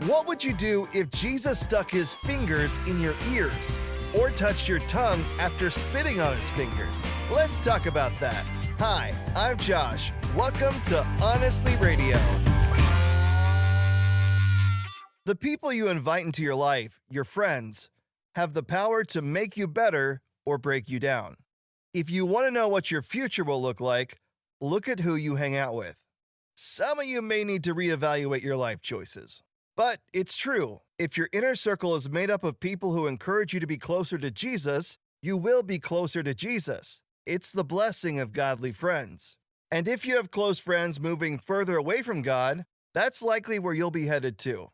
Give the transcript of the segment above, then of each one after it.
What would you do if Jesus stuck his fingers in your ears or touched your tongue after spitting on his fingers? Let's talk about that. Hi, I'm Josh. Welcome to Honestly Radio. The people you invite into your life, your friends, have the power to make you better or break you down. If you want to know what your future will look like, look at who you hang out with. Some of you may need to reevaluate your life choices. But it's true, if your inner circle is made up of people who encourage you to be closer to Jesus, you will be closer to Jesus. It's the blessing of godly friends. And if you have close friends moving further away from God, that's likely where you'll be headed to.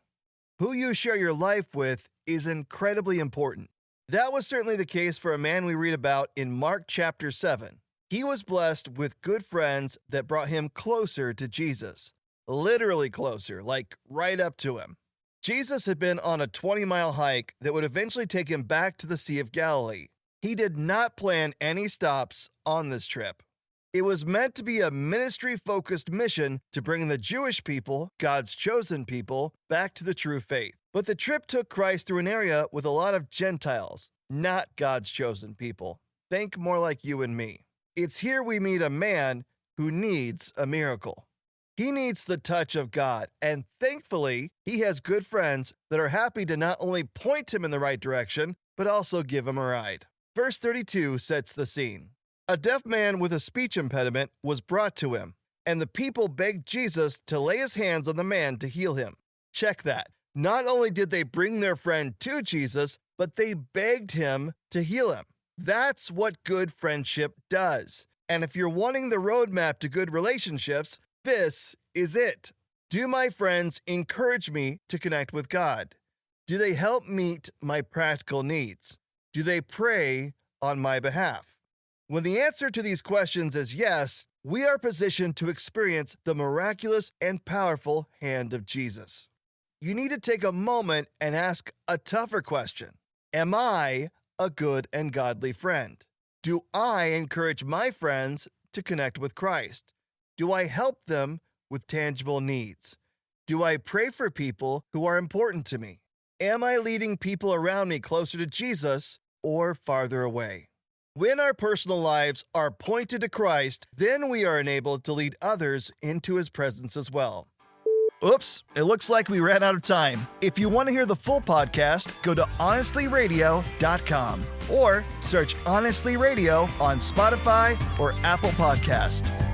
Who you share your life with is incredibly important. That was certainly the case for a man we read about in Mark chapter 7. He was blessed with good friends that brought him closer to Jesus. Literally closer, like right up to him. Jesus had been on a 20-mile hike that would eventually take him back to the Sea of Galilee. He did not plan any stops on this trip. It was meant to be a ministry-focused mission to bring the Jewish people, God's chosen people, back to the true faith. But the trip took Christ through an area with a lot of Gentiles, not God's chosen people. Think more like you and me. It's here we meet a man who needs a miracle. He needs the touch of God, and thankfully, he has good friends that are happy to not only point him in the right direction, but also give him a ride. Verse 32 sets the scene. A deaf man with a speech impediment was brought to him, and the people begged Jesus to lay his hands on the man to heal him. Check that. Not only did they bring their friend to Jesus, but they begged him to heal him. That's what good friendship does. And if you're wanting the roadmap to good relationships, this is it. Do my friends encourage me to connect with God? Do they help meet my practical needs? Do they pray on my behalf? When the answer to these questions is yes, we are positioned to experience the miraculous and powerful hand of Jesus. You need to take a moment and ask a tougher question. Am I a good and godly friend? Do I encourage my friends to connect with Christ? Do I help them with tangible needs? Do I pray for people who are important to me? Am I leading people around me closer to Jesus or farther away? When our personal lives are pointed to Christ, then we are enabled to lead others into his presence as well. Oops, it looks like we ran out of time. If you want to hear the full podcast, go to honestlyradio.com or search Honestly Radio on Spotify or Apple Podcast.